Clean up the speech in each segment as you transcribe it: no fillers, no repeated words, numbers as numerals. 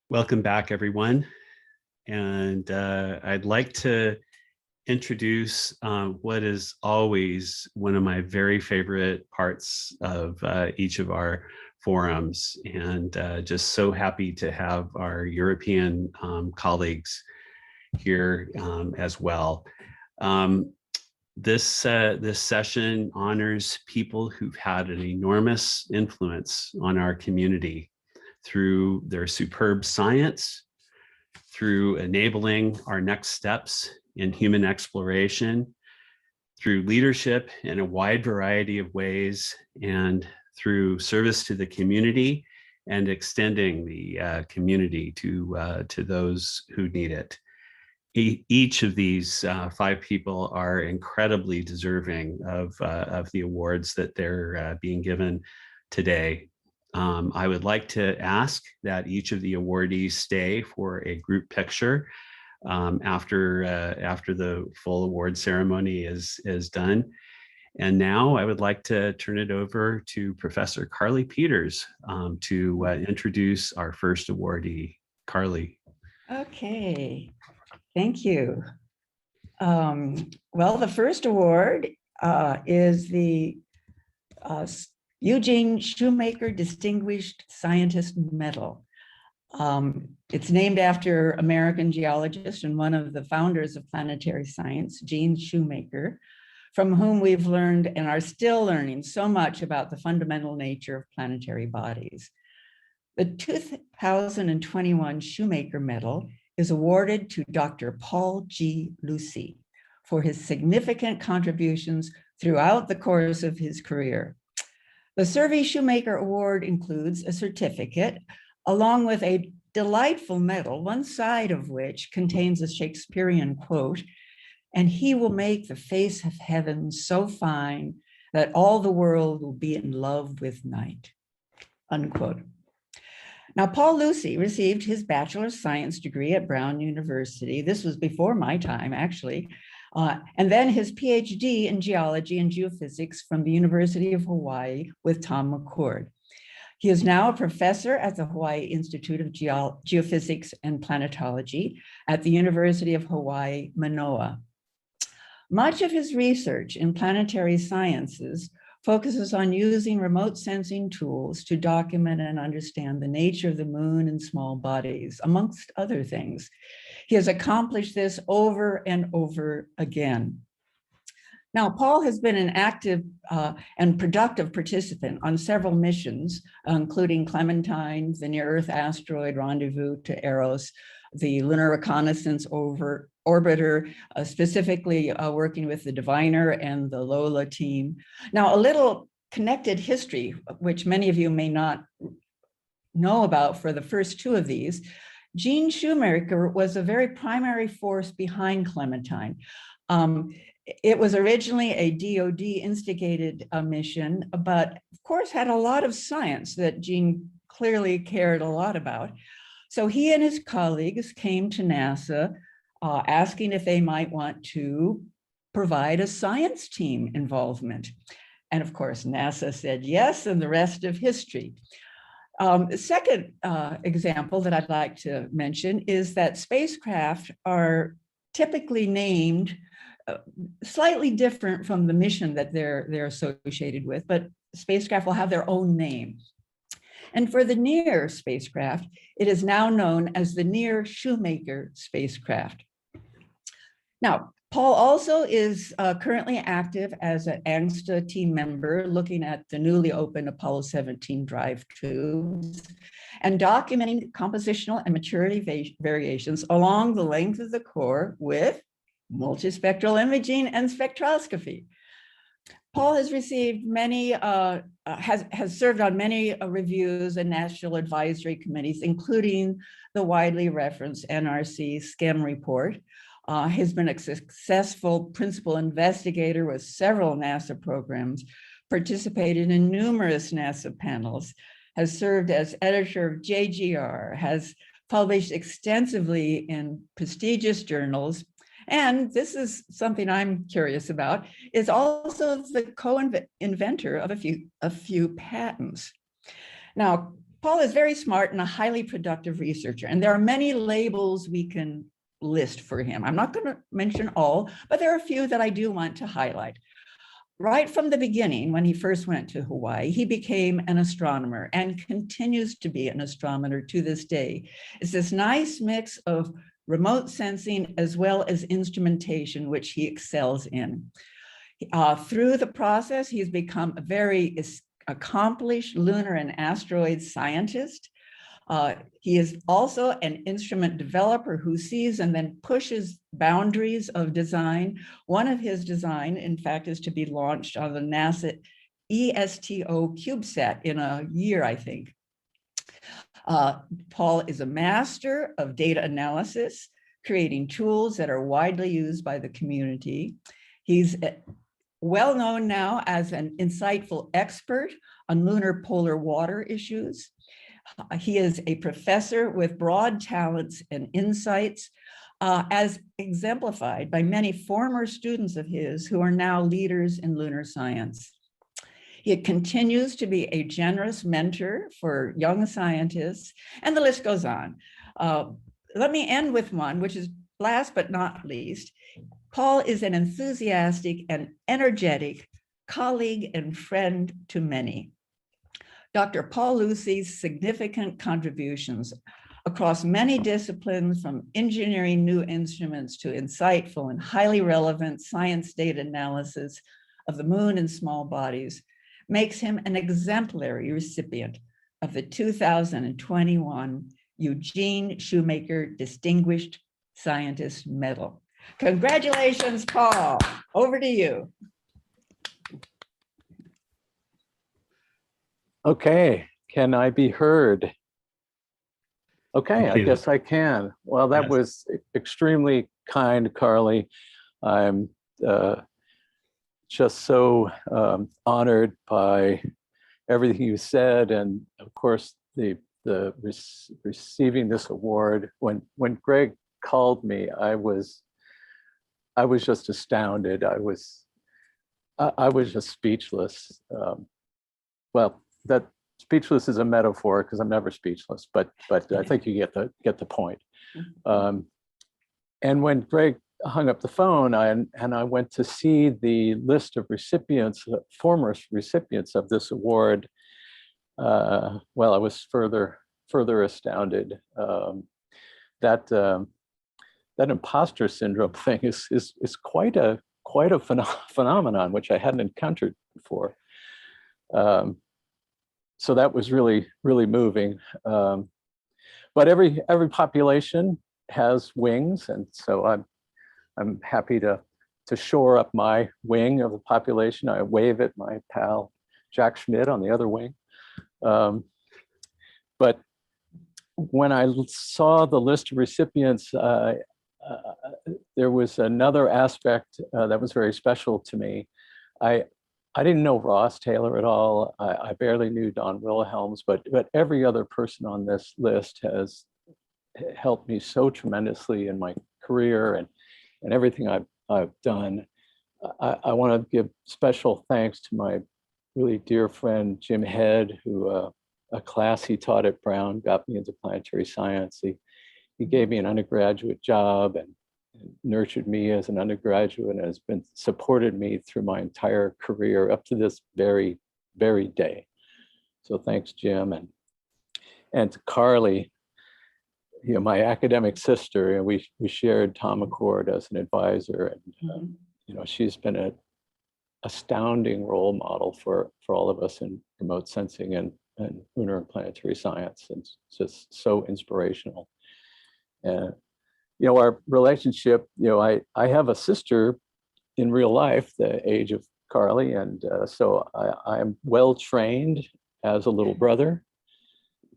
Welcome back, everyone. And I'd like to introduce what is always one of my very favorite parts of each of our forums. And just so happy to have our European colleagues here as well. This session honors people who've had an enormous influence on our community through their superb science, through enabling our next steps in human exploration, through leadership in a wide variety of ways, and through service to the community and extending the community to those who need it. Each of these 5 people are incredibly deserving of the awards that they're being given today. I would like to ask that each of the awardees stay for a group picture after the full award ceremony is done. And now I would like to turn it over to Professor Carly Peters to introduce our first awardee. Carly. Okay, thank you. Well, the first award is the Eugene Shoemaker Distinguished Scientist Medal. It's named after American geologist and one of the founders of planetary science, Gene Shoemaker, from whom we've learned and are still learning so much about the fundamental nature of planetary bodies. The 2021 Shoemaker Medal is awarded to Dr. Paul G. Lucey for his significant contributions throughout the course of his career. The SSERVI Shoemaker Award includes a certificate along with a delightful medal, one side of which contains a Shakespearean quote, "And he will make the face of heaven so fine that all the world will be in love with night," unquote. Now, Paul Lucey received his Bachelor of Science degree at Brown University. This was before my time, actually. And then his PhD in geology and geophysics from the University of Hawaii with Tom McCord. He is now a professor at the Hawaii Institute of Geophysics and Planetology at the University of Hawaii, Manoa. Much of his research in planetary sciences focuses on using remote sensing tools to document and understand the nature of the moon and small bodies, amongst other things. He has accomplished this over and over again. Now, Paul has been an active and productive participant on several missions, including Clementine, the Near-Earth Asteroid Rendezvous to Eros, the Lunar Reconnaissance Orbiter, specifically working with the Diviner and the Lola team. Now, a little connected history, which many of you may not know about for the first 2 of these. Gene Shoemaker was a very primary force behind Clementine. It was originally a DoD instigated mission, but of course had a lot of science that Gene clearly cared a lot about. So he and his colleagues came to NASA asking if they might want to provide a science team involvement. And of course, NASA said yes, and the rest of history. The second example that I'd like to mention is that spacecraft are typically named slightly different from the mission that they're associated with, but spacecraft will have their own name. And for the NEAR spacecraft, it is now known as the NEAR Shoemaker spacecraft. Now, Paul also is currently active as an ANGSTA team member looking at the newly opened Apollo 17 drive tubes and documenting compositional and maturity variations along the length of the core with multispectral imaging and spectroscopy. Paul has received many, has served on many reviews and national advisory committees, including the widely referenced NRC SCEM report. He's been a successful principal investigator with several NASA programs, participated in numerous NASA panels, has served as editor of JGR, has published extensively in prestigious journals, and this is something I'm curious about, is also the co-inventor of a few patents. Now, Paul is very smart and a highly productive researcher, and there are many labels we can list for him. I'm not going to mention all, but there are a few that I do want to highlight. Right from the beginning, when he first went to Hawaii, he became an astronomer and continues to be an astronomer to this day. It's this nice mix of remote sensing as well as instrumentation, which he excels in. Through the process, he's become a very accomplished lunar and asteroid scientist. He is also an instrument developer who sees and then pushes boundaries of design. One of his design, in fact, is to be launched on the NASA ESTO CubeSat in a year, I think. Paul is a master of data analysis, creating tools that are widely used by the community. He's well known now as an insightful expert on lunar polar water issues. He is a professor with broad talents and insights, as exemplified by many former students of his who are now leaders in lunar science. He continues to be a generous mentor for young scientists, and the list goes on. Let me end with one, which is last but not least. Paul is an enthusiastic and energetic colleague and friend to many. Dr. Paul Lucey's significant contributions across many disciplines, from engineering new instruments to insightful and highly relevant science data analysis of the moon and small bodies, makes him an exemplary recipient of the 2021 Eugene Shoemaker Distinguished Scientist Medal. Congratulations, Paul. Over to you. Okay, can I be heard? Okay, I guess I can. Well, that was extremely kind, Carly. I'm just so honored by everything you said, and of course the receiving this award. When Greg called me, I was just astounded. I was just speechless. Well, that speechless is a metaphor because I'm never speechless, but I think you get the point. And when Greg hung up the phone, and I went to see the list of recipients, former recipients of this award, well, I was further astounded. That imposter syndrome thing is quite a phenomenon which I hadn't encountered before. So that was really moving. But every population has wings, and so I'm happy to shore up my wing of the population. I wave at my pal Jack Schmidt on the other wing. But when I saw the list of recipients, there was another aspect that was very special to me. I didn't know Ross Taylor at all. I barely knew Don Wilhelms, but every other person on this list has helped me so tremendously in my career and everything I've done. I want to give special thanks to my really dear friend Jim Head, who a class he taught at Brown got me into planetary science. He gave me an undergraduate job and nurtured me as an undergraduate and has been supported me through my entire career up to this very day. So thanks, Jim, and to Carly, my academic sister, and we shared Tom Accord as an advisor, and she's been an astounding role model for all of us in remote sensing and lunar and planetary science, and it's just so inspirational. And our relationship, I have a sister in real life the age of Carly, and so I'm well trained as a little brother,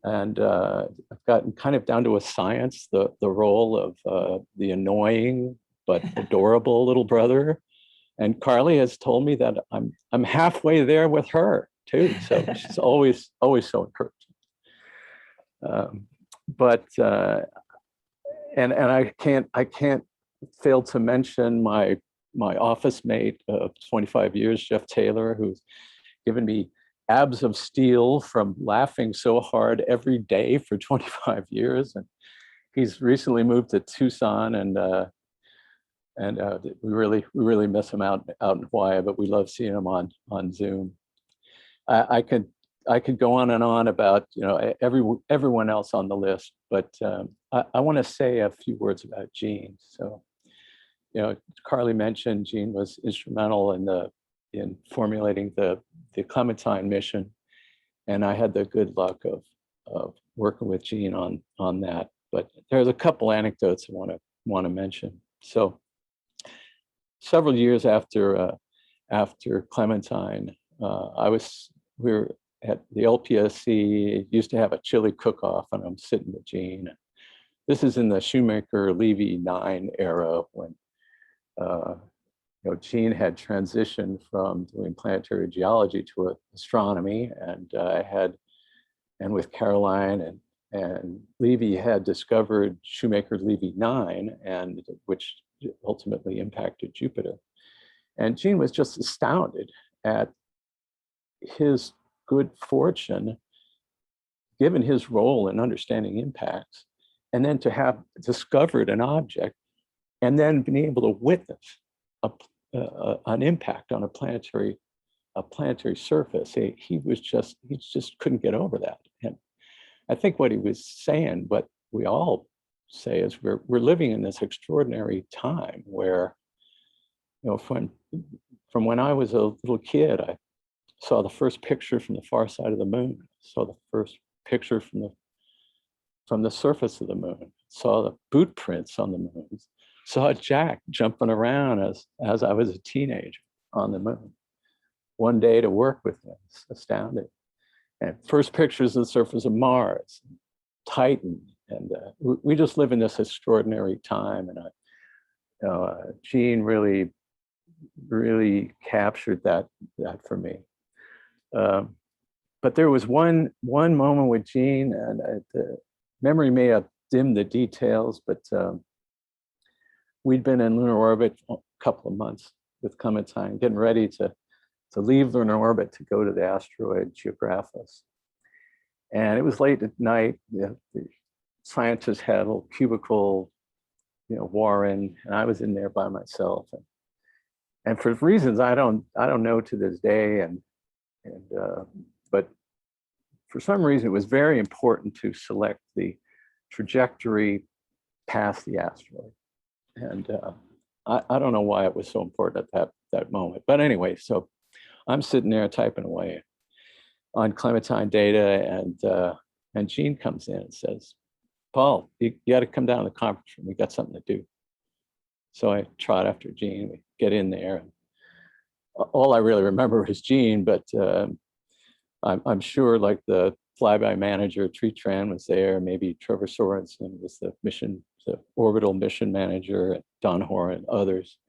and I've gotten kind of down to a science the role of the annoying but adorable little brother. And Carly has told me that I'm halfway there with her too, so she's always so encouraging. And I can't fail to mention my office mate of 25 years, Jeff Taylor, who's given me abs of steel from laughing so hard every day for 25 years. And he's recently moved to Tucson, and we really miss him out in Hawaii, but we love seeing him on Zoom. I could go on about, you know, everyone else on the list, but I want to say a few words about Gene. So, you know, Carly mentioned Gene was instrumental in formulating the Clementine mission, and I had the good luck of working with Gene on that. But there's a couple anecdotes I want to mention. So, several years after Clementine, we were at the LPSC. It used to have a chili cook-off, and I'm sitting with Gene. This is in the Shoemaker Levy 9 era, when you know, Gene had transitioned from doing planetary geology to astronomy, and with Caroline and Levy had discovered Shoemaker Levy 9, and which ultimately impacted Jupiter. And Gene was just astounded at his good fortune, given his role in understanding impacts, and then to have discovered an object and then been able to witness an impact on a planetary surface. He just couldn't get over that. And I think what he was saying, what we all say, is we're living in this extraordinary time where, you know, from when I was a little kid, I saw the first picture from the far side of the moon, saw the first picture from the surface of the moon, saw the boot prints on the moon, saw Jack jumping around as I was a teenager on the moon. One day to work with him, it's astounding. And first pictures of the surface of Mars, Titan, and we just live in this extraordinary time. And Gene really captured that for me. But there was one moment with Gene, and the memory may have dimmed the details, but we'd been in lunar orbit a couple of months with Clementine, getting ready to leave lunar orbit to go to the asteroid Geographus. And it was late at night. The scientists had a little cubicle, you know, Warren, and I was in there by myself. And for reasons I don't know to this day, but for some reason it was very important to select the trajectory past the asteroid. And I don't know why it was so important at that moment. But anyway, so I'm sitting there typing away on Clementine data, and Gene comes in and says, "Paul, you got to come down to the conference room. We got something to do." So I trot after Gene. We get in there. And all I really remember is Gene, but I'm sure, like, the flyby manager, Tran was there. Maybe Trevor Sorensen was the orbital mission manager, and Don Hoare and others.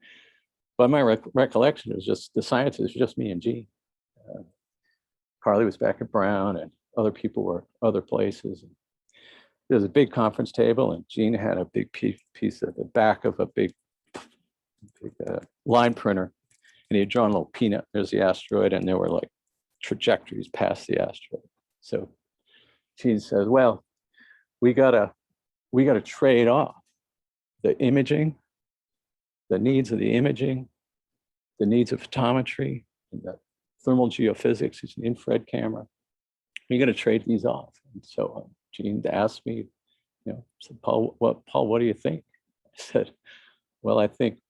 But my recollection is just the scientists, just me and Gene. Carly was back at Brown, and other people were other places. There's a big conference table, and Gene had a big piece of the back of a big line printer, and he had drawn a little peanut. There's the asteroid, and there were like trajectories past the asteroid. So Gene says, "Well, we gotta trade off the imaging, the needs of the imaging, the needs of photometry, and the thermal geophysics is an infrared camera. We got to trade these off." And so Gene asked me, you know, said, Paul, what do you think?" I said, "Well, I think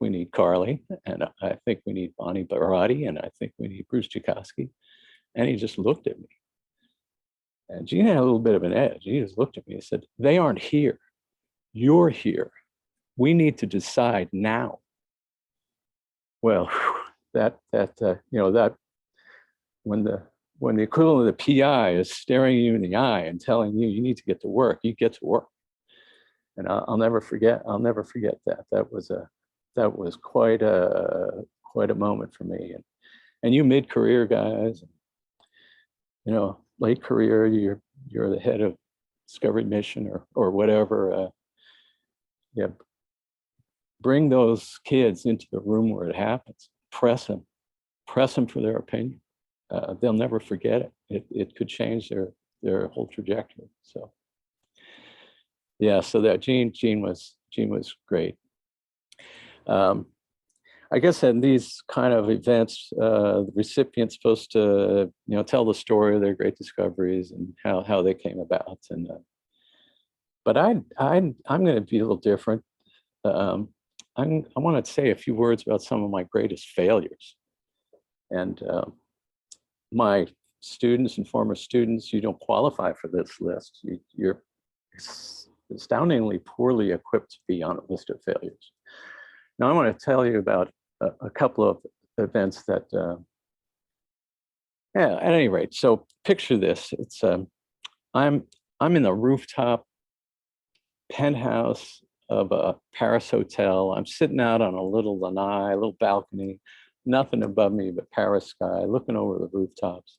we need Carly, and I think we need Bonnie Barati, and I think we need Bruce Jakosky." And he just looked at me. And Gene had a little bit of an edge. He just looked at me and said, "They aren't here. You're here. We need to decide now." Well, that when the equivalent of the PI is staring you in the eye and telling you need to get to work, you get to work. And I'll never forget that. That was quite a moment for me. And you mid-career guys, you know, late career, you're the head of Discovery Mission or whatever. Yeah, bring those kids into the room where it happens. Press them for their opinion. they'll never forget it. It could change their whole trajectory. So yeah, so that Gene was great. I guess in these kind of events, the recipient's supposed to, tell the story of their great discoveries and how they came about. And but I'm going to be a little different. I want to say a few words about some of my greatest failures. And my students and former students, you don't qualify for this list. You're astoundingly poorly equipped to be on a list of failures. Now, I want to tell you about a couple of events that, yeah, at any rate, so picture this. It's, I'm in the rooftop penthouse of a Paris hotel. I'm sitting out on a little lanai, a little balcony, nothing above me but Paris sky, looking over the rooftops,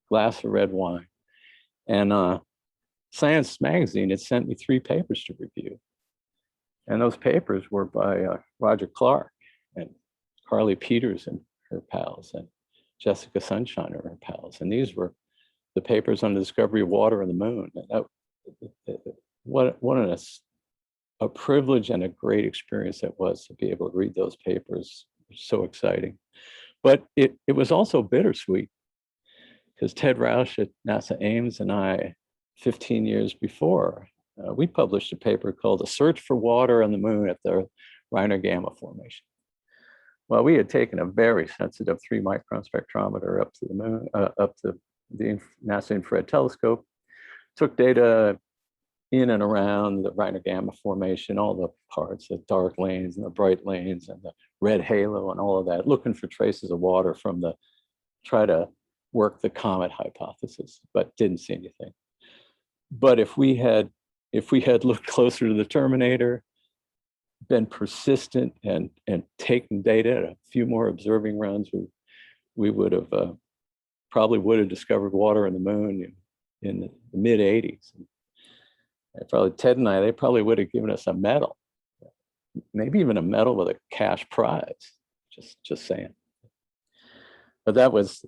glass of red wine. And Science Magazine had sent me 3 papers to review. And those papers were by Roger Clark and Carly Peters and her pals and Jessica Sunshine and her pals. And these were the papers on the discovery of water on the moon. And what a privilege and a great experience it was to be able to read those papers. It was so exciting. But it was also bittersweet because Ted Roush at NASA Ames and I, 15 years before, we published a paper called "A Search for Water on the Moon at the Reiner Gamma Formation." Well, we had taken a very sensitive 3-micron spectrometer up to the moon, up to the NASA Infrared Telescope, took data in and around the Reiner Gamma Formation, all the parts, the dark lanes and the bright lanes and the red halo and all of that, looking for traces of water from try to work the comet hypothesis, but didn't see anything. But if we had looked closer to the terminator, been persistent and taken data, a few more observing runs, we would have probably discovered water in the moon in the mid 80s. And probably Ted and I, they probably would have given us a medal, maybe even a medal with a cash prize. Just saying. But that was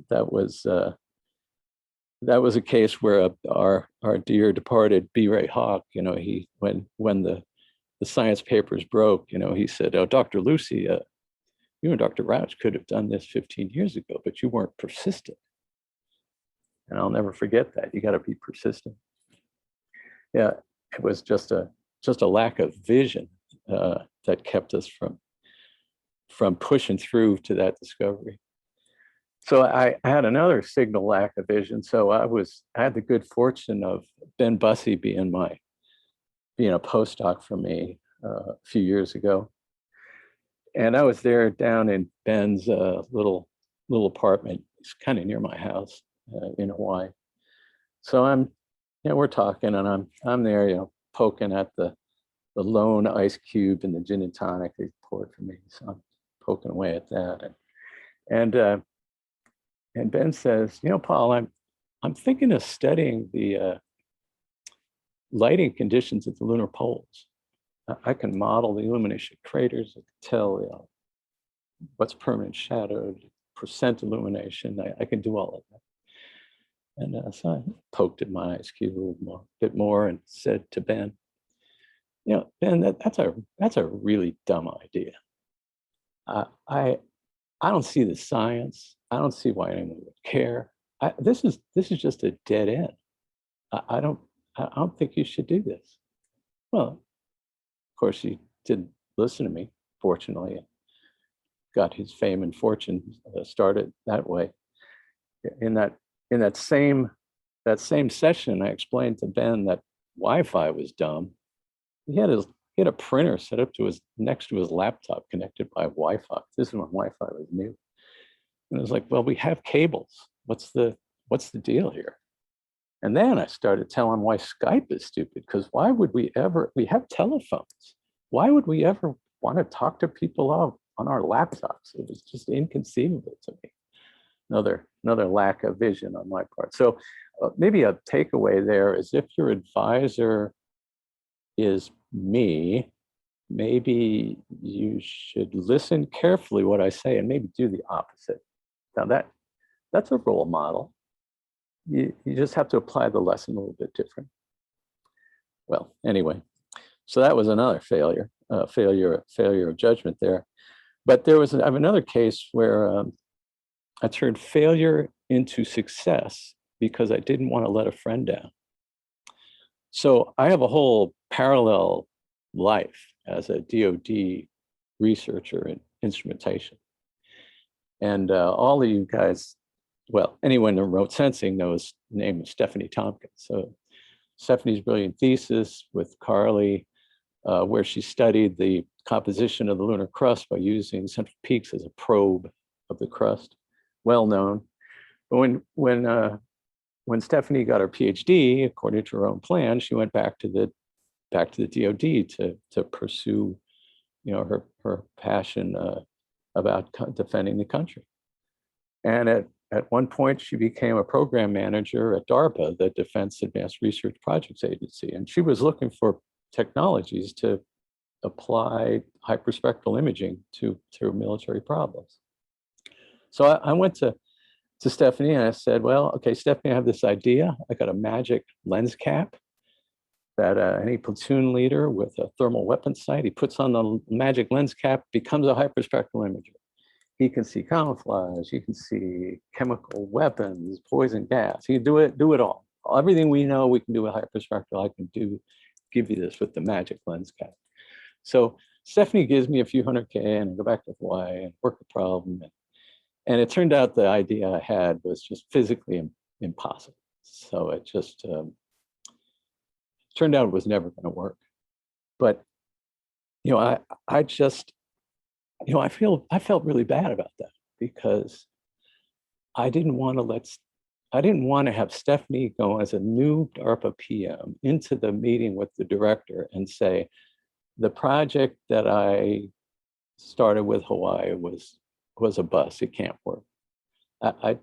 a case where our dear departed B. Ray Hawk, when the science papers broke, he said, "Oh, Dr. Lucey, you and Dr. Roush could have done this 15 years ago, but you weren't persistent." And I'll never forget that. You got to be persistent. Yeah, it was just a lack of vision that kept us from pushing through to that discovery. So I had another signal lack of vision. So I had the good fortune of Ben Bussey being a postdoc for me a few years ago. And I was there down in Ben's little apartment. It's kind of near my house in Hawaii. So we're talking, and I'm there, poking at the lone ice cube in the gin and tonic they poured for me. So I'm poking away at that, and Ben says, "Paul, I'm thinking of studying the lighting conditions at the lunar poles. I can model the illumination craters. I can tell what's permanent shadowed, percent illumination. I can do all of that." And so I poked at my ice cube a bit more and said to Ben, "Ben, that's a really dumb idea. I don't see the science. I don't see why anyone would care. This is just a dead end. I don't think you should do this." Well, of course, he didn't listen to me. Fortunately, got his fame and fortune started that way. In that same session, I explained to Ben that Wi-Fi was dumb. He had a printer set up next to his laptop connected by Wi-Fi. This is when Wi-Fi was new. And it was like, well, we have cables. What's the deal here? And then I started telling why Skype is stupid, because why would we have telephones. Why would we ever want to talk to people on our laptops? It was just inconceivable to me. Another lack of vision on my part. So maybe a takeaway there is, if your advisor is me, maybe you should listen carefully what I say and maybe do the opposite. Now that's a role model. You just have to apply the lesson a little bit different. Well, anyway, so that was another failure of judgment there. But I have another case where I turned failure into success because I didn't want to let a friend down. So I have a whole parallel life as a DoD researcher in instrumentation. And all of you guys, well, anyone in remote sensing knows the name of Stephanie Tompkins. So Stephanie's brilliant thesis with Carly, where she studied the composition of the lunar crust by using central peaks as a probe of the crust, well known. But when Stephanie got her PhD, according to her own plan, she went back to the DoD to pursue, her passion about defending the country. And at one point, she became a program manager at DARPA, the Defense Advanced Research Projects Agency, and she was looking for technologies to apply hyperspectral imaging to military problems. So I went to Stephanie and I said, well, okay, Stephanie, I have this idea. I got a magic lens cap that any platoon leader with a thermal weapon sight, he puts on the magic lens cap, becomes a hyperspectral imager. He can see camouflage, he can see chemical weapons, poison gas, he can do it all. Everything we know we can do with hyperspectral, I can give you this with the magic lens cap. So Stephanie gives me a few $100K and I go back to Hawaii and work the problem. And it turned out the idea I had was just physically impossible. So it just turned out it was never going to work. But, I just, I felt really bad about that because I didn't want to have Stephanie go as a new DARPA PM into the meeting with the director and say, the project that I started with Hawaii was a bust. It can't work. I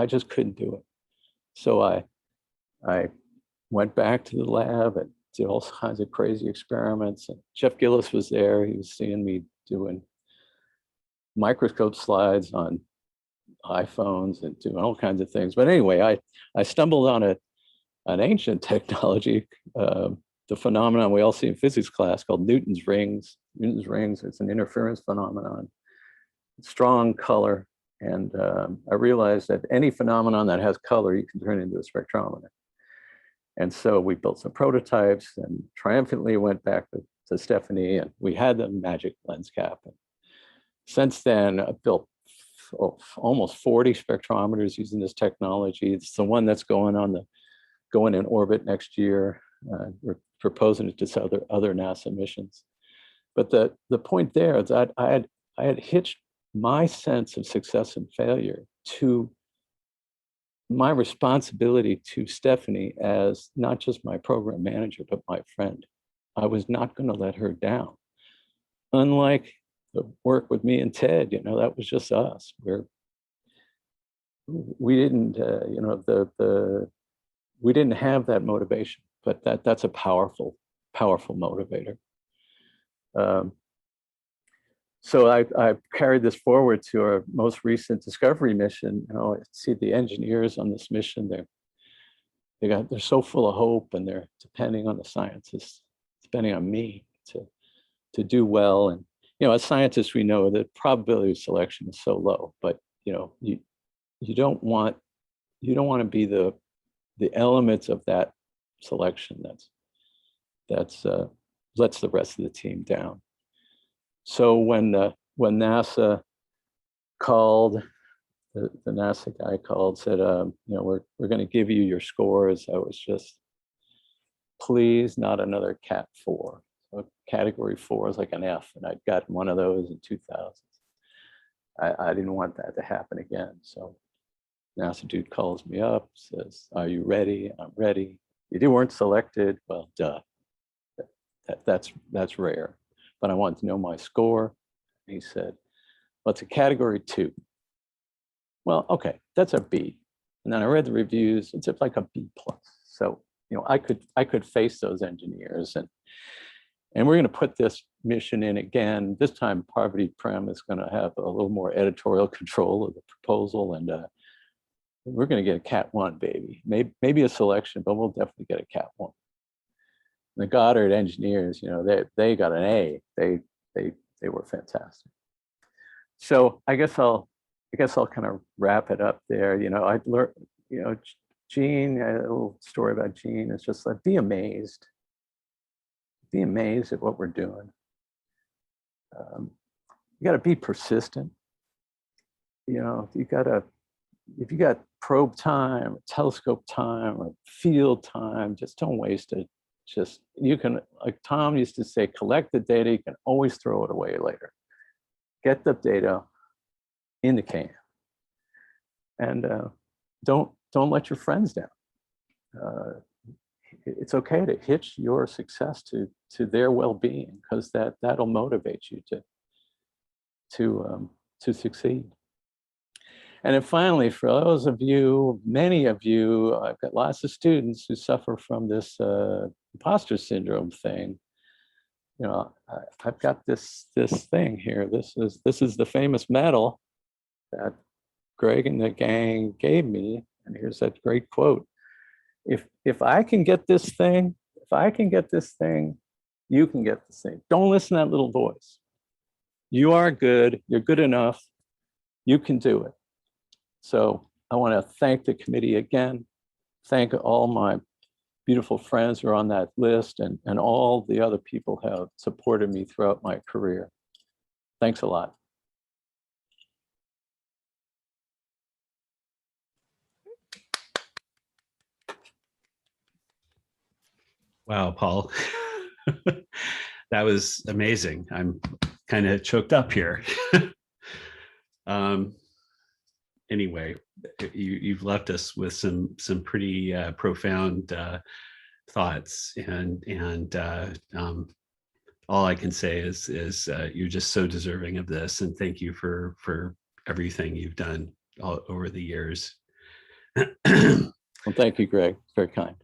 just couldn't do it. So I went back to the lab and did all kinds of crazy experiments. And Jeff Gillis was there. He was seeing me doing microscope slides on iPhones and doing all kinds of things. But anyway, I stumbled on an ancient technology, the phenomenon we all see in physics class called Newton's rings. Newton's rings, it's an interference phenomenon, strong color. And I realized that any phenomenon that has color, you can turn into a spectrometer. And so we built some prototypes and triumphantly went back to Stephanie, and we had the magic lens cap. And since then, I've built almost 40 spectrometers using this technology. It's the one that's going in orbit next year. We're proposing it to other NASA missions. But the point there is that I had hitched my sense of success and failure to my responsibility to Stephanie as not just my program manager, but my friend. I was not going to let her down. Unlike the work with me and Ted, that was just us. We didn't, we didn't have that motivation, but that's a powerful motivator. So I carried this forward to our most recent discovery mission. I see the engineers on this mission. They're so full of hope, and they're depending on the scientists, depending on me to do well. And as scientists, we know that probability of selection is so low. But you don't want to be the elements of that selection that's lets the rest of the team down. So when NASA called, the NASA guy called, said, we're going to give you your scores, I was just, please, not another Cat 4. So category 4 is like an F, and I'd gotten one of those in 2000. I didn't want that to happen again. So NASA dude calls me up, says, are you ready? I'm ready. You weren't selected. Well, duh. That's rare. But I wanted to know my score. He said, well, it's a category 2. Well, okay, that's a B. And then I read the reviews, it's like a B+. So, I could face those engineers, and we're going to put this mission in again. This time, Parvati Prem is going to have a little more editorial control of the proposal, and we're going to get a Cat 1, baby. Maybe a selection, but we'll definitely get a Cat 1. The Goddard engineers, they got an A. They were fantastic. So I guess I'll kind of wrap it up there. I learned, Gene, a little story about Gene is just like, be amazed at what we're doing. You got to be persistent. If you got probe time, telescope time, or field time, just don't waste it. You can, like Tom used to say, collect the data, you can always throw it away later. Get the data in the can. And don't let your friends down. It's okay to hitch your success to their well-being, because that'll motivate you to succeed. And then finally, for those of you, many of you, I've got lots of students who suffer from this imposter syndrome thing. I've got this thing here. This is the famous medal that Greg and the gang gave me. And here's that great quote. If I can get this thing, you can get this thing. Don't listen to that little voice. You are good. You're good enough. You can do it. So I want to thank the committee again, thank all my beautiful friends who are on that list, and all the other people who have supported me throughout my career. Thanks a lot. Wow, Paul. That was amazing. I'm kind of choked up here. Anyway, you've left us with some pretty profound thoughts, and all I can say is you're just so deserving of this, and thank you for everything you've done all over the years. Well, thank you, Greg. Very kind.